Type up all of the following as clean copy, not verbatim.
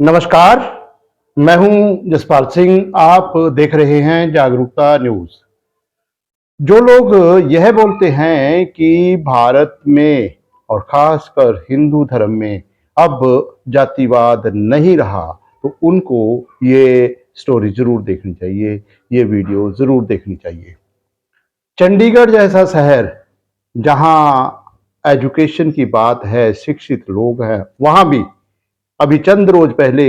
नमस्कार, मैं हूं जसपाल सिंह। आप देख रहे हैं जागरूकता न्यूज़। जो लोग यह बोलते हैं कि भारत में और खासकर हिंदू धर्म में अब जातिवाद नहीं रहा, तो उनको ये स्टोरी ज़रूर देखनी चाहिए, ये वीडियो ज़रूर देखनी चाहिए। चंडीगढ़ जैसा शहर, जहां एजुकेशन की बात है, शिक्षित लोग हैं, वहां भी अभी चंद रोज पहले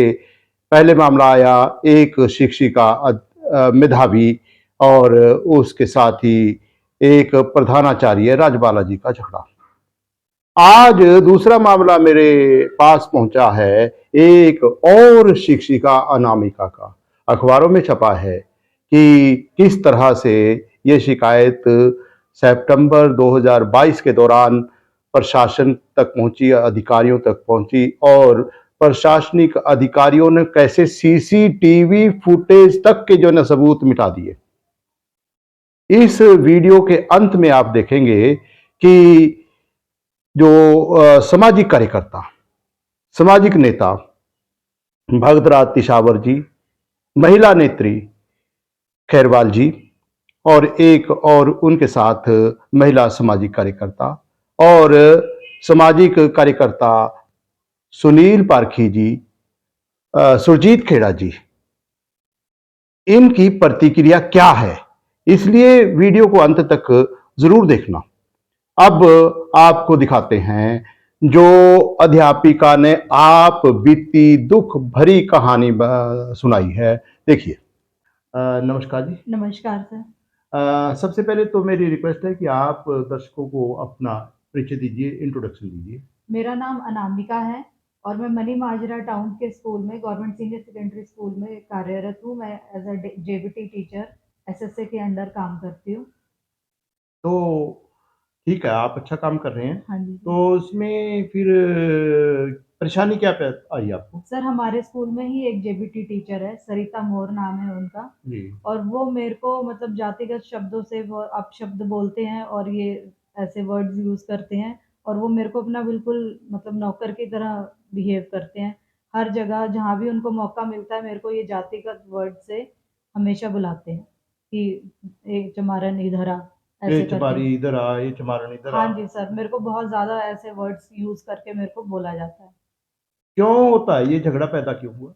पहले मामला आया। एक शिक्षिका मेधावी और उसके साथ ही एक प्रधानाचार्य राजबाला जी का झगड़ा। आज दूसरा मामला मेरे पास पहुंचा है, एक और शिक्षिका अनामिका का। अखबारों में छपा है कि किस तरह से ये शिकायत सितंबर 2022 के दौरान प्रशासन तक पहुंची, अधिकारियों तक पहुंची, और प्रशासनिक अधिकारियों ने कैसे सीसीटीवी फुटेज तक के जो न सबूत मिटा दिए। इस वीडियो के अंत में आप देखेंगे कि जो सामाजिक कार्यकर्ता, सामाजिक नेता भगतराज तिशावर जी, महिला नेत्री खैरवाल जी और एक और उनके साथ महिला सामाजिक कार्यकर्ता और सामाजिक कार्यकर्ता सुनील पारखी जी, सुरजीत खेड़ा जी, इनकी प्रतिक्रिया क्या है, इसलिए वीडियो को अंत तक जरूर देखना। अब आपको दिखाते हैं जो अध्यापिका ने आप बीती दुख भरी कहानी सुनाई है। देखिए। नमस्कार जी। नमस्कार सर। सबसे पहले तो मेरी रिक्वेस्ट है कि आप दर्शकों को अपना परिचय दीजिए, इंट्रोडक्शन दीजिए। मेरा नाम अनामिका है और मैं मनी माजरा टाउन के स्कूल में, गवर्नमेंट सीनियर सेकेंडरी स्कूल में कार्यरत हूँ। मैं as a JBT teacher SSA के अंडर काम करती हूँ। तो ठीक है, आप अच्छा काम कर रहे हैं। हाँ जी तो उसमें फिर परेशानी क्या आई आपको? सर, हमारे स्कूल में ही एक जेबीटी टीचर है, सरिता मोर नाम है उनका। जी। और वो मेरे को मतलब जातिगत शब्दों से वो अपशब्द बोलते हैं और ये ऐसे वर्ड्स यूज करते हैं। और वो मेरे को अपना बिल्कुल मतलब नौकर की तरह बिहेव करते हैं। हर जगह जहाँ भी उनको मौका मिलता है मेरे को ये जातिगत वर्ड से हमेशा बुलाते हैं कि एक चमारन इधर आ, ये ऐसे करके। चमारी इधर आ, ये चमारन इधर आ। हाँ जी सर, मेरे को बहुत ज्यादा ऐसे वर्ड्स यूज करके मेरे को बोला जाता है। क्यों होता है ये झगड़ा, पैदा क्यों हुआ?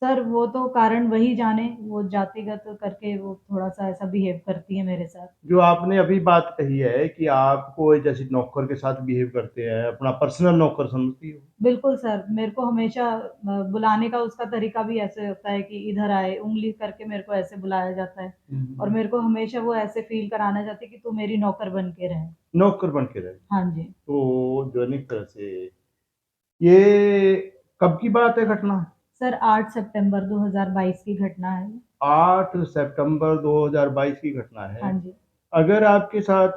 सर वो तो कारण वही जाने, वो जातिगत करके वो थोड़ा सा ऐसा बिहेव करती है मेरे साथ। जो आपने अभी बात कही है कि आपको जैसे नौकर के साथ बिहेव करते हैं, अपना पर्सनल नौकर समझती हो। बिल्कुल सर, मेरे को हमेशा बुलाने का उसका तरीका भी ऐसे होता है कि इधर आए, उंगली करके मेरे को ऐसे बुलाया जाता है। और मेरे को हमेशा वो ऐसे फील कराना चाहती है कि तू मेरी नौकर बन के रहे। नौकर बन के रहे। हाँ जी तो जो एक तरह से ये कब की बात है घटना? सर, 8 सितंबर 2022 की घटना है। 8 सितंबर 2022 की घटना है। हाँ जी। अगर आपके साथ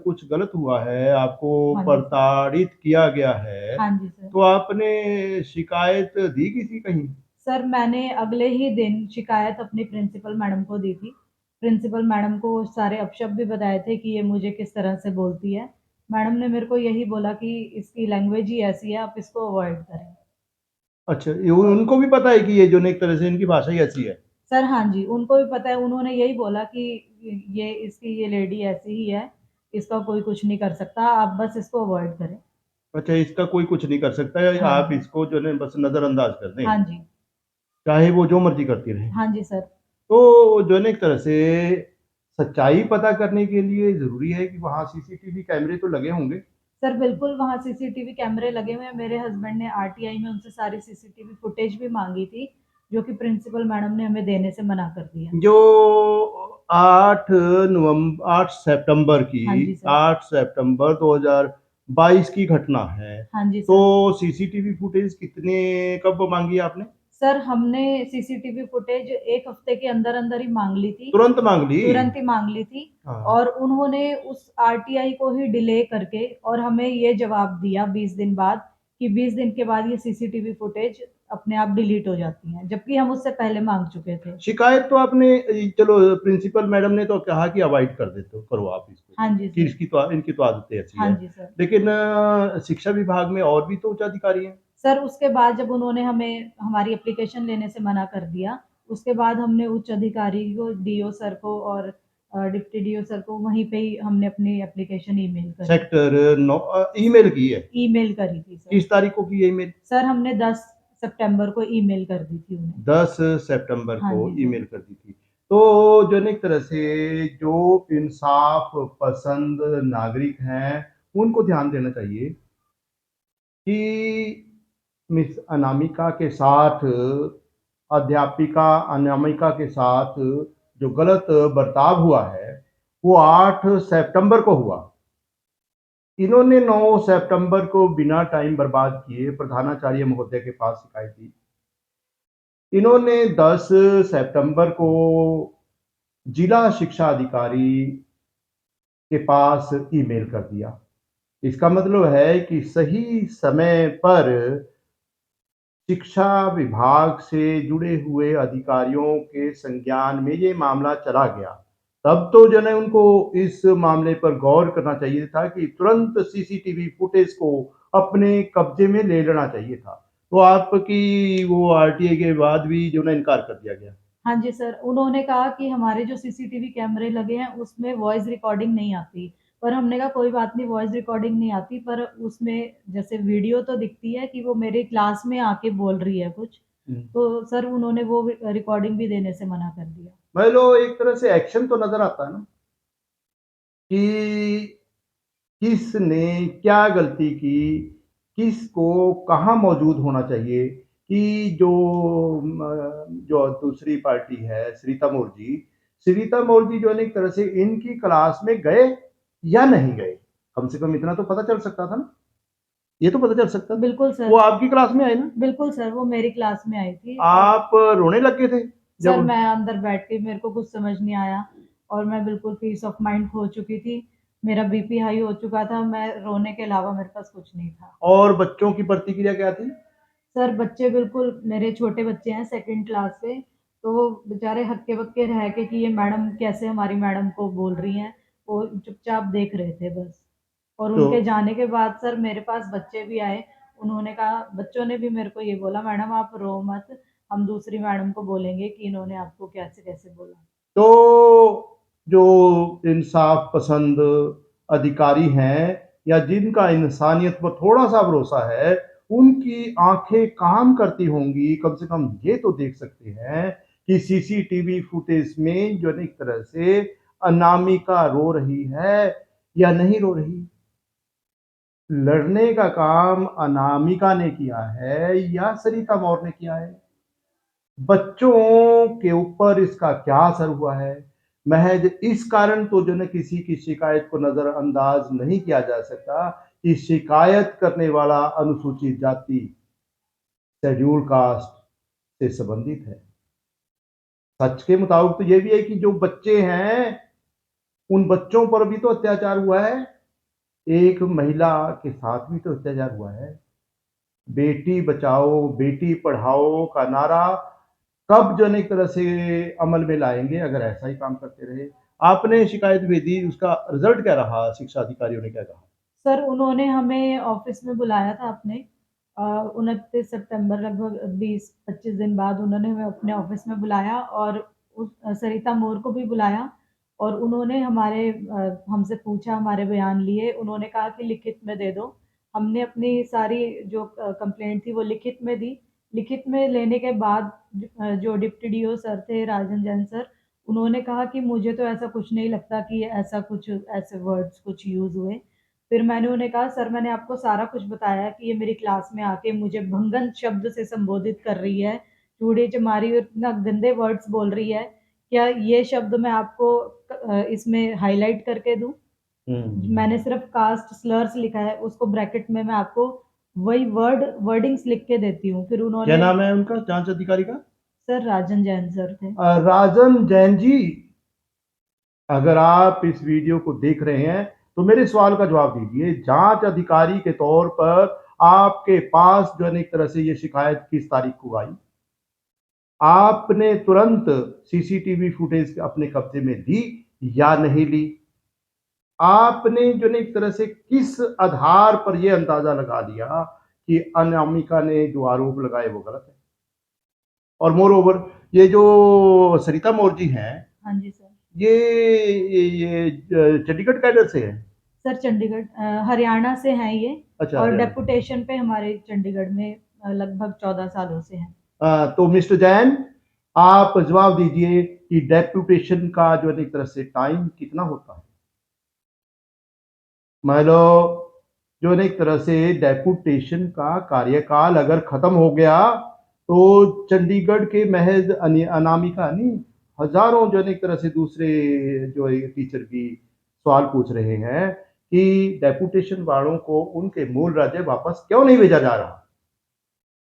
कुछ गलत हुआ है, आपको हाँ जी सर। प्रताड़ित किया गया है, हाँ जी सर। तो आपने शिकायत दी किसी कहीं? सर मैंने अगले ही दिन शिकायत अपनी प्रिंसिपल मैडम को दी थी। प्रिंसिपल मैडम को सारे अपशब्द भी बताए थे कि ये मुझे किस तरह से बोलती है। मैडम ने मेरे को यही बोला कि इसकी लैंग्वेज ही ऐसी है, आप इसको अवॉइड करें। अच्छा, ये उनको भी पता है कि ये जो एक तरह से इनकी भाषा ही ऐसी है? सर हाँ जी, उनको भी पता है। उन्होंने यही बोला कि ये लेडी ऐसी ही है, इसका कोई कुछ नहीं कर सकता, आप बस इसको अवॉइड करें। अच्छा, इसका कोई कुछ नहीं कर सकता है, हाँ आप जी। इसको जो है बस नज़रअंदाज कर दें, हाँ जी। चाहे वो जो मर्जी करती रहे। हाँ जी सर। तो जो है एक तरह से सच्चाई पता करने के लिए ज़रूरी है कि वहाँ सीसीटीवी कैमरे तो लगे होंगे। सर बिल्कुल, वहाँ सीसीटीवी कैमरे लगे हुए हैं। मेरे हस्बैंड ने आरटीआई में उनसे सारी सीसीटीवी फुटेज भी मांगी थी, जो कि प्रिंसिपल मैडम ने हमें देने से मना कर दिया। जो 8 सितंबर की, हाँ जी सर। 8 सितंबर 2022 की घटना है। हाँ जी तो सर। सीसीटीवी फुटेज कितने कब मांगी आपने? सर हमने सीसीटीवी फुटेज एक हफ्ते के अंदर अंदर ही मांग ली थी। तुरंत मांग ली? तुरंत ही मांग ली थी। हाँ। और उन्होंने उस आरटीआई को ही डिले करके और हमें ये जवाब दिया 20 दिन बाद कि 20 दिन के बाद ये सीसीटीवी फुटेज अपने आप डिलीट हो जाती हैं, जबकि हम उससे पहले मांग चुके थे। शिकायत तो आपने, चलो प्रिंसिपल मैडम ने तो कहा कि अवॉइड कर देते हो, करो आप इसको, हाँ जी कि सर। इसकी तो इनकी तो आदतें ऐसी हाँ है। जी सर। लेकिन शिक्षा विभाग में और भी तो उच्च अधिकारी हैं। सर उसके बाद जब उन्होंने हमें हमारी एप्लीकेशन लेने से मना कर दिया, उसके बाद हमने उच्च अधिकारी को, डीओ सर को और डिप्टी डीओ सर को वहीं पे ही हमने अपनी एप्लीकेशन ईमेल करी। सेक्टर 9 ईमेल की है। ईमेल करी थी सर। किस तारीख को की है ईमेल? सर हमने 10 सितंबर को ईमेल कर दी थी उन्हें। 10 सितंबर हाँ को जी सर। ईमेल कर दी थी। तो जो है एक तरह से जो इंसाफ पसंद नागरिक हैं, उनको ध्यान देना चाहिए कि मिस अनामिका के साथ, अध्यापिका अनामिका के साथ जो गलत बर्ताव हुआ है, वो 8 सितंबर को हुआ। इन्होंने 9 सितंबर को बिना टाइम बर्बाद किए प्रधानाचार्य महोदय के पास शिकायत दी। इन्होंने 10 सितंबर को जिला शिक्षा अधिकारी के पास ईमेल कर दिया। इसका मतलब है कि सही समय पर शिक्षा विभाग से जुड़े हुए अधिकारियों के संज्ञान में ये मामला चला गया। तब तो जो है उनको इस मामले पर गौर करना चाहिए था कि तुरंत सीसीटीवी फुटेज को अपने कब्जे में ले लेना चाहिए था। तो आपकी वो आरटीआई के बाद भी जो है इनकार कर दिया गया। हाँ जी सर, उन्होंने कहा कि हमारे जो सीसीटीवी कैमरे लगे हैं उसमें वॉइस रिकॉर्डिंग नहीं आती। पर हमने कहा कोई बात नहीं, वॉइस रिकॉर्डिंग नहीं आती पर उसमें जैसे वीडियो तो दिखती है कि वो मेरे क्लास में आके बोल रही है कुछ। तो सर उन्होंने वो रिकॉर्डिंग भी देने से मना कर दिया। मान लो एक तरह से एक्शन तो नजर आता है ना कि किसने क्या गलती की, किसको कहाँ मौजूद होना चाहिए कि जो दूसरी पार्टी है श्रीता मौर्य जी जो है ना एक तरह से इनकी क्लास में गए या नहीं गए, कम से कम इतना तो पता चल सकता था ना, ये तो पता चल सकता था। बिल्कुल सर। वो आपकी क्लास में आए ना? बिल्कुल सर, वो मेरी क्लास में आई थी। आप रोने लग गए थे सर जब? मैं अंदर बैठ के मेरे को कुछ समझ नहीं आया और मैं बिल्कुल पीस ऑफ माइंड खो चुकी थी। मेरा बीपी हाई हो चुका था, मैं रोने के अलावा मेरे पास कुछ नहीं था। और बच्चों की प्रतिक्रिया क्या थी? सर बच्चे बिल्कुल, मेरे छोटे बच्चे हैं सेकंड क्लास से, तो वो बेचारे हक्के-बक्के रह के कि ये मैडम कैसे हमारी मैडम को बोल रही हैं, वो चुपचाप देख रहे थे बस। और तो उनके जाने के बाद सर मेरे पास बच्चे भी आए, उन्होंने कहा, बच्चों ने भी मेरे को ये बोला, मैडम आप रो मत, हम दूसरी मैडम को बोलेंगे कि इन्होंने आपको कैसे-कैसे बोला। तो जो इंसाफ पसंद अधिकारी हैं या जिनका इंसानियत पर थोड़ा-सा भरोसा है, उनकी आँखें काम करती होंगी, कम से कम ये तो देख सकते हैं कि सीसीटीवी फुटेज में जो है ना एक तरह से अनामिका रो रही है या नहीं रो रही। लड़ने का काम अनामिका ने किया है या सरिता मौर्य ने किया है? बच्चों के ऊपर इसका क्या असर हुआ है? महज इस कारण तो जो है किसी की शिकायत को नज़रअंदाज नहीं किया जा सकता कि शिकायत करने वाला अनुसूचित जाति, शेड्यूल कास्ट से संबंधित है। सच के मुताबिक तो ये भी है कि जो बच्चे हैं, उन बच्चों पर भी तो अत्याचार हुआ है। एक महिला के साथ भी तो अत्याचार हुआ है। बेटी बचाओ, बेटी पढ़ाओ का नारा कब जो है एक तरह से अमल में लाएँगे अगर ऐसा ही काम करते रहे? आपने शिकायत भेजी, उसका रिज़ल्ट क्या रहा? शिक्षा अधिकारियों ने क्या कहा? सर उन्होंने हमें ऑफिस में बुलाया था अपने 29 सितंबर, लगभग 20-25 दिन बाद उन्होंने हमें अपने ऑफिस में बुलाया और उस सरिता मोर को भी बुलाया और उन्होंने हमसे पूछा, हमारे बयान लिए, उन्होंने कहा कि लिखित में दे दो। हमने अपनी सारी जो कंप्लेंट थी वो लिखित में दी। लिखित में लेने के बाद जो डिप्टी डीओ सर थे, राजन जैन सर, उन्होंने कहा कि मुझे तो ऐसा कुछ नहीं लगता कि ऐसा कुछ ऐसे वर्ड्स कुछ यूज़ हुए। फिर मैंने उन्हें कहा, सर मैंने आपको सारा कुछ बताया कि ये मेरी क्लास में आके मुझे भंगन शब्द से संबोधित कर रही है, चूड़ी चमारी और इतना गंदे वर्ड्स बोल रही है। क्या ये शब्द मैं आपको इसमें हाइलाइट करके दूँ? मैंने सिर्फ़ कास्ट स्लर्स लिखा है, उसको ब्रैकेट में मैं आपको वही वर्डिंग्स लिख के देती हूँ। फिर क्या उन्होंने, नाम है उनका जाँच अधिकारी का? सर राजन जैन सर थे। राजन जैन जी, अगर आप इस वीडियो को देख रहे हैं, तो मेरे सवाल का जवाब दीजिए। जाँच अधिकारी के तौर पर आपके पास जो है एक तरह से ये शिकायत किस तारीख को आई? आपने तुरंत सीसीटीवी फुटेज अपने कब्जे में ली या नहीं ली? आपने जो है एक तरह से किस आधार पर ये अंदाजा लगा लिया कि अनामिका ने जो आरोप लगाए वो गलत है। और मोर ओवर ये जो सरिता मौर्य जी हैं, हाँ जी सर। ये चंडीगढ़ कैडर से है। सर चंडीगढ़ हरियाणा से हैं ये। अच्छा, और हरियाणा। डेपुटेशन पे हमारे चंडीगढ़ में लगभग 14 सालों से हैं। तो मिस्टर जैन, आप जवाब दीजिए कि डेपुटेशन का जो है एक तरह से टाइम कितना होता है। मान लो जो है एक तरह से डेपुटेशन का कार्यकाल अगर खत्म हो गया तो चंडीगढ़ के महज अनामिका नहीं, हजारों जो है एक तरह से दूसरे जो है टीचर भी सवाल पूछ रहे हैं कि डेपुटेशन वालों को उनके मूल राज्य वापस क्यों नहीं भेजा जा रहा।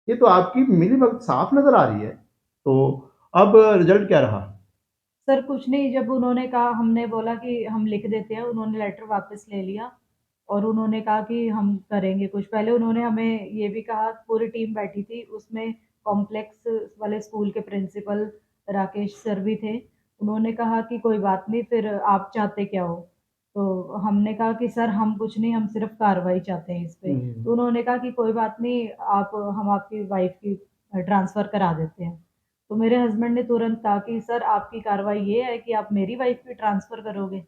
ये तो आपकी मिलीभगत साफ नजर आ रही है। तो अब रिजल्ट क्या रहा? सर कुछ नहीं, जब उन्होंने कहा, हमने बोला कि हम लिख देते हैं, उन्होंने लेटर वापस ले लिया और उन्होंने कहा कि हम करेंगे कुछ। पहले उन्होंने हमें ये भी कहा, पूरी टीम बैठी थी उसमें, कॉम्प्लेक्स वाले स्कूल के प्रिंसिपल राकेश सर भी थे। उन्होंने कहा कि कोई बात नहीं, फिर आप चाहते क्या हो? तो हमने कहा कि सर हम कुछ नहीं, हम सिर्फ कार्रवाई चाहते हैं इस पे। तो उन्होंने कहा कि कोई बात नहीं, आप हम आपकी वाइफ की ट्रांसफ़र करा देते हैं। तो मेरे हस्बैंड ने तुरंत कहा कि सर आपकी कार्रवाई ये है कि आप मेरी वाइफ की ट्रांसफ़र करोगे?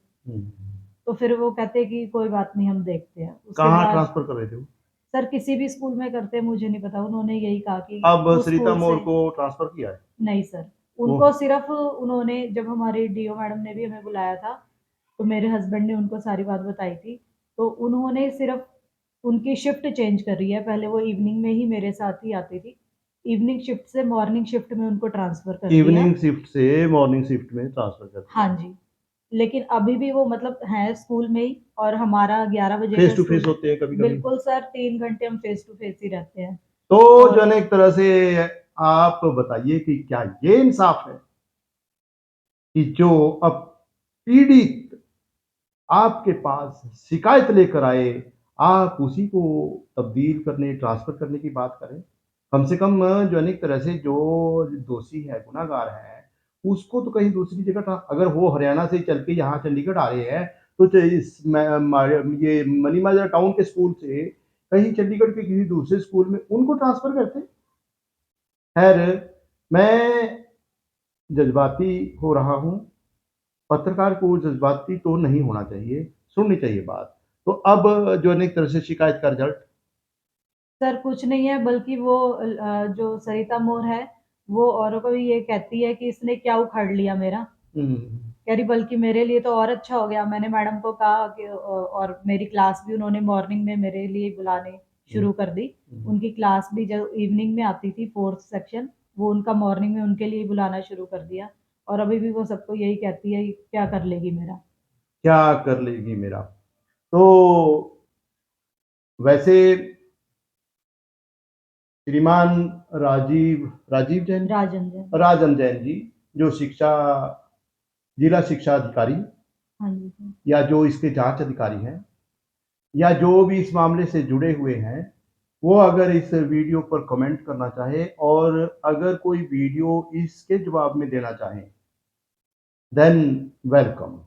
तो फिर वो कहते कि कोई बात नहीं, हम देखते हैं। उसके कहाँ बाद ट्रांसफर कर रहे थे वो? सर किसी भी स्कूल में करते हैं, मुझे नहीं पता, उन्होंने यही कहा कि अब उस सरिता स्कूल मौर्य से। को ट्रांसफर किया है? नहीं सर, उनको सिर्फ उन्होंने, जब हमारी डीओ मैडम ने भी हमें बुलाया था तो मेरे हस्बैंड ने उनको सारी बात बताई थी। तो उन्होंने सिर्फ उनकी शिफ्ट चेंज करी है। पहले वो इवनिंग में ही मेरे साथ ही आती थी, इवनिंग शिफ्ट से मॉर्निंग शिफ्ट में उनको ट्रांसफ़र कर दिया। इवनिंग शिफ्ट से मॉर्निंग शिफ्ट में ट्रांसफर कर दिया। हाँ जी, लेकिन अभी भी वो मतलब हैं स्कूल में ही, और हमारा 11 बजे फेस का टू स्कूल। फेस होते हैं कभी कभी। बिल्कुल सर, 3 घंटे हम फेस टू फेस ही रहते हैं। तो और जो है ना एक तरह से आप बताइए कि क्या ये इंसाफ है कि जो अब पीड़ित आपके पास शिकायत लेकर आए, आप उसी को तब्दील करने, ट्रांसफर करने की बात करें? कम से कम जो है ना एक तरह से जो दोषी है, गुनाहगार है, उसको तो कहीं दूसरी जगह अगर वो हरियाणा से चल के यहाँ चंडीगढ़ आ रहे हैं तो ये मनी माजरा टाउन के स्कूल से कहीं चंडीगढ़ के किसी दूसरे स्कूल में उनको ट्रांसफर करते। खैर, मैं जज्बाती हो रहा हूँ। पत्रकार को जज्बाती तो नहीं होना चाहिए, सुननी चाहिए बात। तो अब जो है एक तरह से शिकायत का रिजल्ट? सर कुछ नहीं है, बल्कि वो जो सरिता मोर है, वो औरों को भी ये कहती है कि इसने क्या उखाड़ लिया मेरा। कह रही बल्कि मेरे लिए तो और अच्छा हो गया। मैंने मैडम को कहा कि और मेरी क्लास भी उन्होंने मॉर्निंग में मेरे लिए बुलाने शुरू कर दी। उनकी क्लास भी जब इवनिंग में आती थी, 4th सेक्शन, वो उनका मॉर्निंग में उनके लिए बुलाना शुरू कर दिया। और अभी भी वो सबको यही कहती है, क्या कर लेगी मेरा। क्या कर लेगी मेरा? तो वैसे श्रीमान राजीव जैन, राजन जैन। राजन जैन जी, जो जिला शिक्षा अधिकारी हाँ जी सर। या जो इसके जांच अधिकारी हैं या जो भी इस मामले से जुड़े हुए हैं, वो अगर इस वीडियो पर कमेंट करना चाहे और अगर कोई वीडियो इसके जवाब में देना चाहे, देन वेलकम।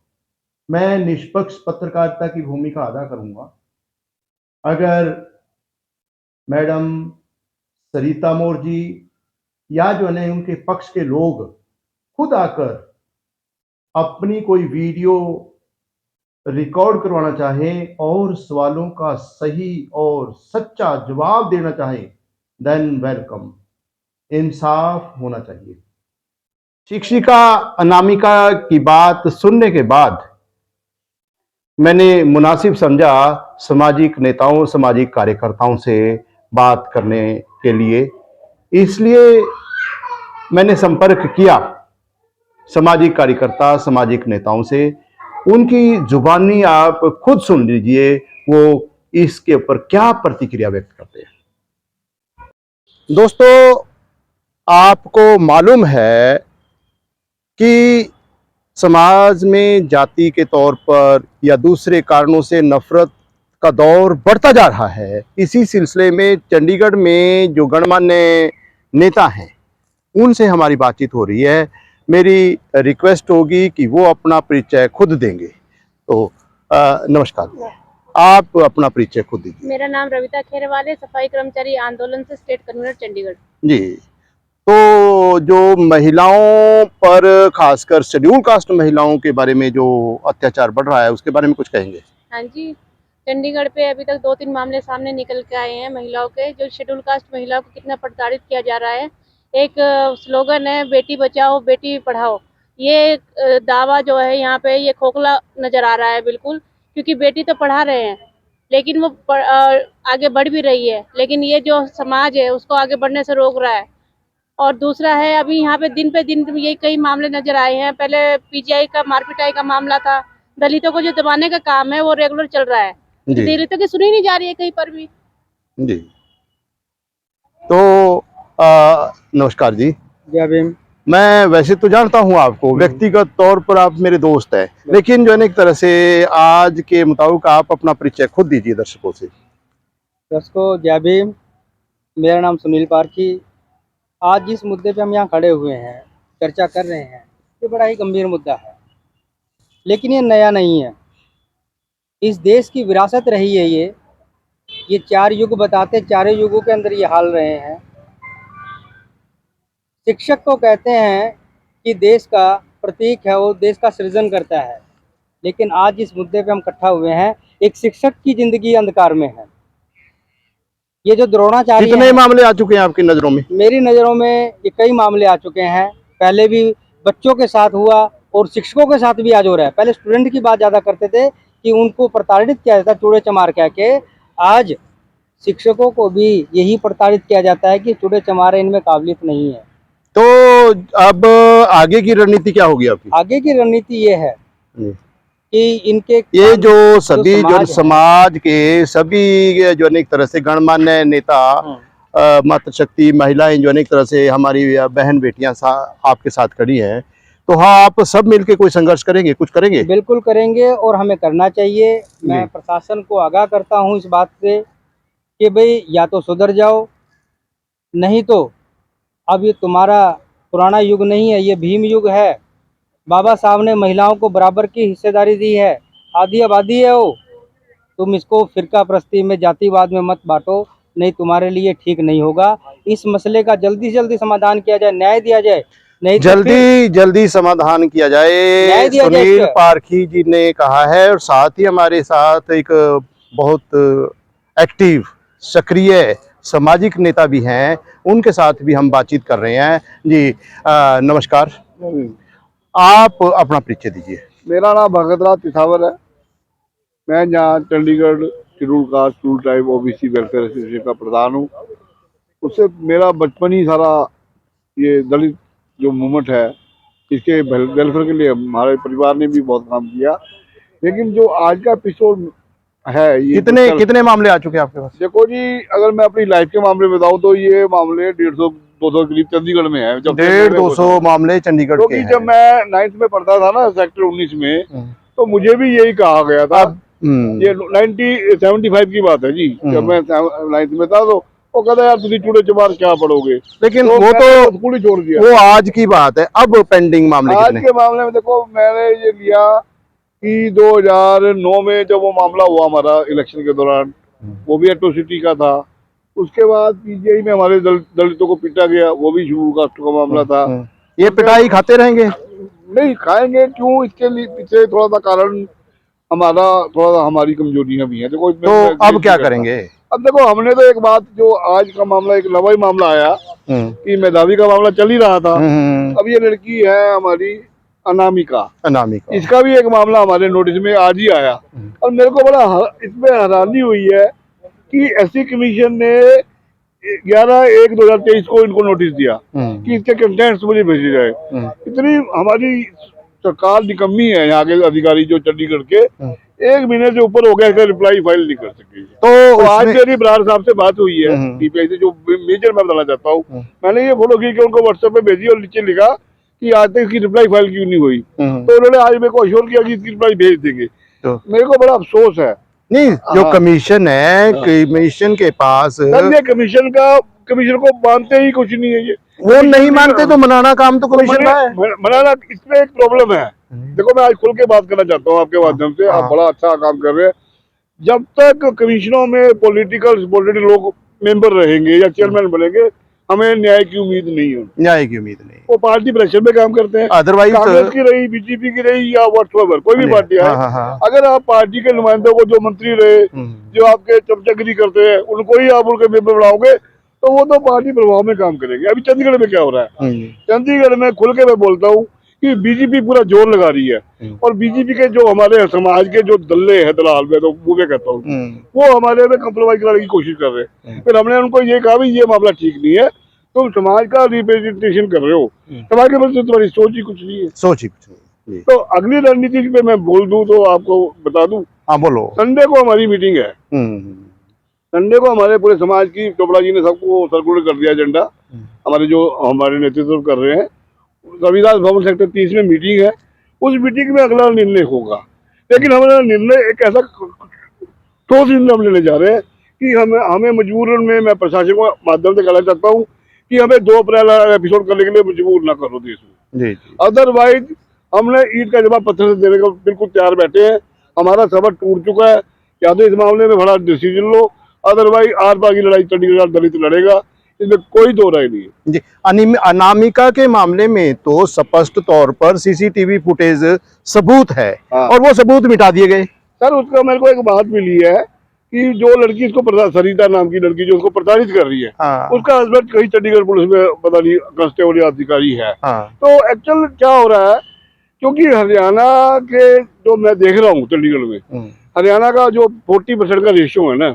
मैं निष्पक्ष पत्रकारिता की भूमिका अदा करूंगा। अगर मैडम सरिता मौर्य जी या जो है उनके पक्ष के लोग खुद आकर अपनी कोई वीडियो रिकॉर्ड करवाना चाहें और सवालों का सही और सच्चा जवाब देना चाहें, देन वेलकम। इंसाफ होना चाहिए। शिक्षिका अनामिका की बात सुनने के बाद मैंने मुनासिब समझा सामाजिक नेताओं, सामाजिक कार्यकर्ताओं से बात करने के लिए। इसलिए मैंने संपर्क किया सामाजिक कार्यकर्ता, सामाजिक नेताओं से। उनकी जुबानी आप खुद सुन लीजिए, वो इसके ऊपर क्या प्रतिक्रिया व्यक्त करते हैं। दोस्तों, आपको मालूम है कि समाज में जाति के तौर पर या दूसरे कारणों से नफरत का दौर बढ़ता जा रहा है। इसी सिलसिले में चंडीगढ़ में जो गणमान्य नेता हैं, उनसे हमारी बातचीत हो रही है। मेरी रिक्वेस्ट होगी कि वो अपना परिचय खुद देंगे। तो नमस्कार। आप अपना परिचय खुद दीजिए। मेरा नाम रविता खेरवाल है, सफाई कर्मचारी आंदोलन से स्टेट कन्वीनर चंडीगढ़। जी, तो जो महिलाओं पर, खासकर शेड्यूल कास्ट महिलाओं के बारे में जो अत्याचार बढ़ रहा है, उसके बारे में कुछ कहेंगे? हाँ जी, चंडीगढ़ पे अभी तक 2-3 मामले सामने निकल के आए हैं महिलाओं के, जो शेड्यूल कास्ट महिलाओं को कितना प्रताड़ित किया जा रहा है। एक स्लोगन है बेटी बचाओ बेटी पढ़ाओ, ये दावा जो है यहाँ पे ये खोखला नजर आ रहा है बिल्कुल, क्योंकि बेटी तो पढ़ा रहे हैं लेकिन वो आगे बढ़ भी रही है, लेकिन ये जो समाज है उसको आगे बढ़ने से रोक रहा है। और दूसरा है, अभी यहाँ पे दिन ये कई मामले नजर आए हैं। पहले पीजीआई का मारपिटाई का मामला था, दलितों को जो दबाने का काम है वो रेगुलर चल रहा है, दलितों की सुनी नहीं जा रही है कहीं पर भी। जी, तो नमस्कार जी। जय भीम। मैं वैसे तो जानता हूं आपको, व्यक्तिगत तौर पर आप मेरे दोस्त हैं, लेकिन जो है ना एक तरह से आज के मुताबिक आप अपना परिचय खुद दीजिए दर्शकों से। दर्शकों जय भीम, मेरा नाम सुनील पारखी। आज जिस मुद्दे पे हम यहाँ खड़े हुए हैं, चर्चा कर रहे हैं, ये बड़ा ही गंभीर मुद्दा है, लेकिन ये नया नहीं है। इस देश की विरासत रही है ये 4 युग बताते, चारों युगों के अंदर ये हाल रहे हैं। शिक्षक को कहते हैं कि देश का प्रतीक है, वो देश का सृजन करता है, लेकिन आज इस मुद्दे पे हम इकट्ठा हुए हैं, एक शिक्षक की जिंदगी अंधकार में है। ये जो द्रोणाचार्य कितने मामले आ चुके हैं आपकी नजरों में? मेरी नज़रों में ये कई मामले आ चुके हैं। पहले भी बच्चों के साथ हुआ और शिक्षकों के साथ भी आज हो रहा है। पहले स्टूडेंट की बात ज़्यादा करते थे कि उनको प्रताड़ित किया जाता, चूड़े चमार कह के। आज शिक्षकों को भी यही प्रताड़ित किया जाता है कि चूड़े चमार इनमें काबिलियत नहीं है। तो अब आगे की रणनीति क्या होगी आपकी? आगे की रणनीति ये है कि इनके ये जो सभी जो समाज समाज के सभी जो है एक तरह से गणमान्य नेता, मातृशक्ति महिलाएं जो है एक तरह से हमारी बहन बेटियां आपके साथ खड़ी हैं, तो हाँ आप सब मिलके कोई संघर्ष करेंगे, कुछ करेंगे? बिल्कुल करेंगे और हमें करना चाहिए। मैं प्रशासन को आगाह करता हूँ इस बात से कि भाई या तो सुधर जाओ, नहीं तो अब ये तुम्हारा पुराना युग नहीं है, ये भीम युग है। बाबा साहब ने महिलाओं को बराबर की हिस्सेदारी दी है, आधी आबादी है वो। तुम इसको फिरका प्रस्ती में, जातिवाद में मत बांटो, नहीं तुम्हारे लिए ठीक नहीं होगा। इस मसले का जल्दी से जल्दी समाधान किया जाए, न्याय दिया जाए, नहीं तो जल्दी समाधान किया जाए, सुनील पारखी जी ने कहा है। और साथ ही हमारे साथ एक बहुत एक्टिव सक्रिय सामाजिक नेता भी हैं, उनके साथ भी हम बातचीत कर रहे हैं। जी नमस्कार, आप अपना परिचय दीजिए। मेरा नाम भगतराज पिथावर है। मैं यहाँ Chandigarh schedule caste schedule tribe OBC welfare association का प्रधान हूँ। उससे मेरा बचपन ही सारा ये दलित जो मूवमेंट है, इसके वेलफेयर के लिए हमारे परिवार ने भी बहुत काम किया। लेकिन जो आज का एपिसोड है, ये कितने मामले आ चुके हैं आपके पास? देखो जी, अगर मैं अपनी लाइफ के मामले बताऊं तो ये मामले 150-200 करीब चंडीगढ़ में है। 150-200 मामले चंडीगढ़ के हैं। जब मैं 9th में पढ़ता था ना, सेक्टर 19 में, तो मुझे भी यही कहा गया था। ये 1975 की बात है जी, जब मैं 9th में था, तो वो कहता यार तुझे चूड़े चमार क्या पढ़ोगे, लेकिन वो तो स्कूल ही छोड़ दिया। वो आज की बात है। अब पेंडिंग मामले आज के मामले में देखो, मैंने ये लिया कि 2009 में जब वो मामला हुआ हमारा इलेक्शन के दौरान, वो भी एट्रोसिटी का था। उसके बाद पीजीआई में हमारे दलितों को पीटा गया, वो भी शेड्यूल कास्ट का मामला था। ये पिटाई खाते रहेंगे? नहीं खाएंगे क्यों, इसके लिए पीछे थोड़ा सा कारण हमारी कमजोरियां भी हैं। देखो तो अब क्या करेंगे? अब देखो, हमने तो एक बात, जो आज का मामला एक नवा ही मामला आया कि मेधावी का मामला चल ही रहा था। अब ये लड़की है हमारी अनामिका, इसका भी एक मामला हमारे नोटिस में आज ही आया। और मेरे को बड़ा इसमें हैरानी हुई है कि एससी कमीशन ने 11/1/2023 को इनको नोटिस दिया कि इसके कंटेंट्स मुझे भेजे जाए। इतनी हमारी सरकार निकम्मी है, यहाँ के अधिकारी जो चंडीगढ़ के, 1 महीने से ऊपर हो गया, इसका रिप्लाई फाइल नहीं कर सके। तो आज मेरी बरार साहब से बात हुई है डीपीआई से, जो मेजर मैं बताना चाहता हूँ। मैंने ये फोटो खींच के उनको व्हाट्सएप पे भेजी और नीचे लिखा कि आज तक इसकी रिप्लाई फाइल क्यों नहीं हुई। तो उन्होंने आज मेरे को अश्योर किया कि इसकी रिप्लाई भेज देंगे। मेरे को बड़ा अफसोस है। नहीं, जो कमीशन है, कमीशन के पास, कमीशन को मानते ही कुछ नहीं है। ये वो नहीं मानते तो मनाना काम तो कमीशन का है। मनाना, इसमें एक प्रॉब्लम है। देखो, मैं आज खुल के बात करना चाहता हूँ आपके माध्यम से। आप बड़ा अच्छा काम कर रहे हैं। जब तक कमीशनों में पॉलिटिकल लोग मेंबर रहेंगे या चेयरमैन बनेंगे, हमें न्याय की उम्मीद नहीं है। न्याय की उम्मीद नहीं, वो पार्टी प्रेशर पे काम करते हैं, अदरवाइज कांग्रेस की रही, बीजेपी की रही या व्हाटएवर कोई भी पार्टी हाँ है। हाँ हाँ अगर आप पार्टी के नुमाइंदों को, जो मंत्री रहे, जो आपके चमचागिरी करते हैं, उनको ही आप उनके मेंबर बनाओगे तो वो तो पार्टी प्रभाव में काम करेंगे। अभी चंडीगढ़ में क्या हो रहा है, चंडीगढ़ में खुल के मैं बोलता हूँ कि बीजेपी पूरा जोर लगा रही है, और बीजेपी के जो हमारे समाज के जो दल्ले हैं, दलाल में तो वो मैं कहता हूँ, वो हमारे में कंप्रोमाइज कराने की कोशिश कर रहे हैं। फिर हमने उनको ये कहा भी ये मामला ठीक नहीं है, तुम समाज का रिप्रेजेंटेशन कर रहे हो, समाज के प्रति तुम्हारी सोच ही कुछ नहीं है। सोच ही कुछ नहीं। तो अगली रणनीति पे मैं बोल दूं तो आपको बता दूं, हाँ बोलो। संडे को हमारी मीटिंग है। संडे को हमारे पूरे समाज की, चोपड़ा जी ने सबको सर्कुलर कर दिया एजेंडा, हमारे जो हमारे नेतृत्व कर रहे हैं। रविदास भवन सेक्टर 30 में मीटिंग है, उस मीटिंग में अगला निर्णय होगा। लेकिन हमारा निर्णय एक ऐसा ठोस निर्णय हम लेने जा रहे हैं कि हमें मजबूरन में, मैं प्रशासन को माध्यम से कहना चाहता हूँ कि हमें 2 अप्रैल एपिसोड करने के लिए मजबूर ना करो देश में। अदरवाइज हमने ईद का जवाब पत्थर से देने को बिल्कुल तैयार बैठे हैं। हमारा सबर टूट चुका है, या तो इस मामले में बड़ा डिसीजन लो, अदरवाइज आर पार की लड़ाई चंडीगढ़ दलित लड़ेगा, इसमें कोई दो राय नहीं है। जी, अनामिका के मामले में तो स्पष्ट तौर पर सीसीटीवी फुटेज सबूत है, और वो सबूत मिटा दिए गए। सर उसका मेरे को एक बात मिली है कि जो लड़की इसको सरिता नाम की लड़की जो उसको प्रताड़ित कर रही है, उसका हस्बैंड कहीं चंडीगढ़ पुलिस में पता नहीं कांस्टेबल या अधिकारी है। तो एक्चुअल क्या हो रहा है, क्योंकि हरियाणा के जो मैं देख रहा हूँ चंडीगढ़ में, हरियाणा का जो 40% का रेशियो है ना,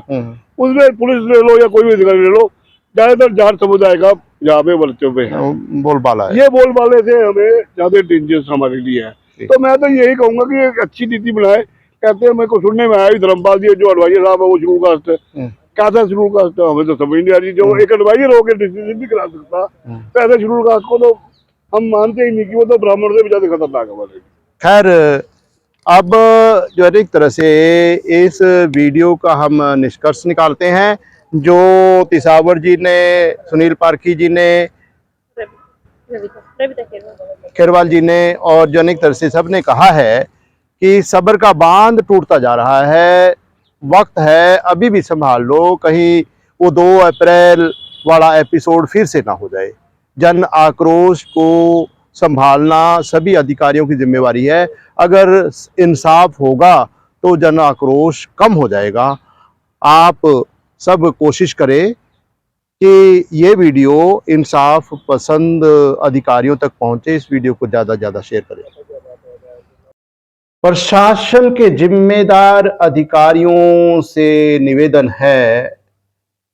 उसमें पुलिस ले लो या कोई भी अधिकारी ले लो, ज्यादातर जाट समुदाय का यहाँ पे वर्चस्व है, बोलबाला है। ये बोलबाले से हमें ज्यादा डेंजरस हमारे लिए है। तो मैं तो यही कहूंगा कि एक अच्छी नीति बनाए। कहते हैं, मेरे को सुनने में आया धर्मपाल जी जो एडवाइजर साहब है वो शेड्यूल कास्ट है, क्या था शेड्यूल कास्ट, हमें तो समझ नहीं आ रही। जो एक एडवाइजर होकर डिसीजन भी करा सकता, तो ऐसे शेड्यूल कास्ट को तो हम मानते ही नहीं कि वो तो ब्राह्मण से भी ज्यादा खतरनाक है हमारे। खैर, अब जो है एक तरह से इस वीडियो का हम निष्कर्ष निकालते हैं, जो तिसावर जी ने, सुनील पारखी जी ने, खेरवाल जी ने और जो अनेक तरह से सबने कहा है कि सब्र का बांध टूटता जा रहा है, वक्त है अभी भी संभाल लो, कहीं वो 2 अप्रैल वाला एपिसोड फिर से ना हो जाए। जन आक्रोश को संभालना सभी अधिकारियों की जिम्मेवारी है। अगर इंसाफ होगा तो जन आक्रोश कम हो जाएगा। आप सब कोशिश करें कि ये वीडियो इंसाफ पसंद अधिकारियों तक पहुंचे। इस वीडियो को ज़्यादा से ज़्यादा शेयर करें। प्रशासन के जिम्मेदार अधिकारियों से निवेदन है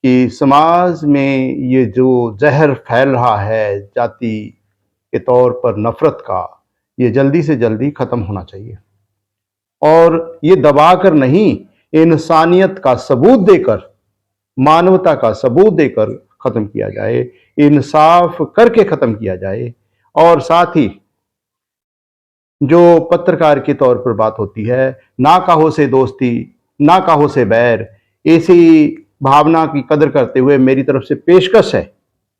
कि समाज में ये जो जहर फैल रहा है जाति के तौर पर नफरत का, ये जल्दी से जल्दी खत्म होना चाहिए, और ये दबाकर नहीं, इंसानियत का सबूत देकर, मानवता का सबूत देकर खत्म किया जाए, इंसाफ करके खत्म किया जाए। और साथ ही जो पत्रकार के तौर पर बात होती है, ना कहो से दोस्ती ना कहो से बैर, इसी भावना की कदर करते हुए मेरी तरफ से पेशकश है,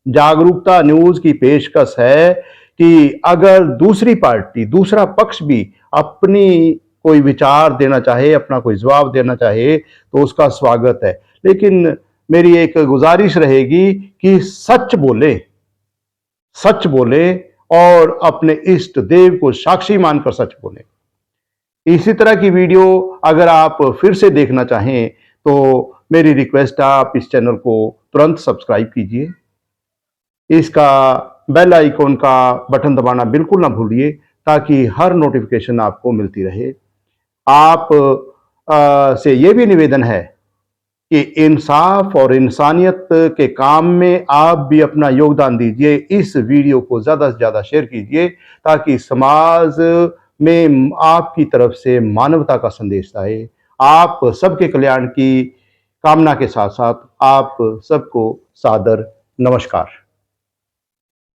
जागरूकता न्यूज की पेशकश है कि अगर दूसरी पार्टी, दूसरा पक्ष भी अपनी कोई विचार देना चाहे, अपना कोई जवाब देना चाहे, तो उसका स्वागत है। लेकिन मेरी एक गुजारिश रहेगी कि सच बोले और अपने इष्ट देव को साक्षी मानकर सच बोले। इसी तरह की वीडियो अगर आप फिर से देखना चाहें तो मेरी रिक्वेस्ट है, आप इस चैनल को तुरंत सब्सक्राइब कीजिए, इसका बेल आइकॉन का बटन दबाना बिल्कुल ना भूलिए, ताकि हर नोटिफिकेशन आपको मिलती रहे। आप से ये भी निवेदन है कि इंसाफ और इंसानियत के काम में आप भी अपना योगदान दीजिए। इस वीडियो को ज़्यादा से ज़्यादा शेयर कीजिए, ताकि समाज में आपकी तरफ से मानवता का संदेश आए। आप सबके कल्याण की कामना के साथ साथ आप सबको सादर नमस्कार।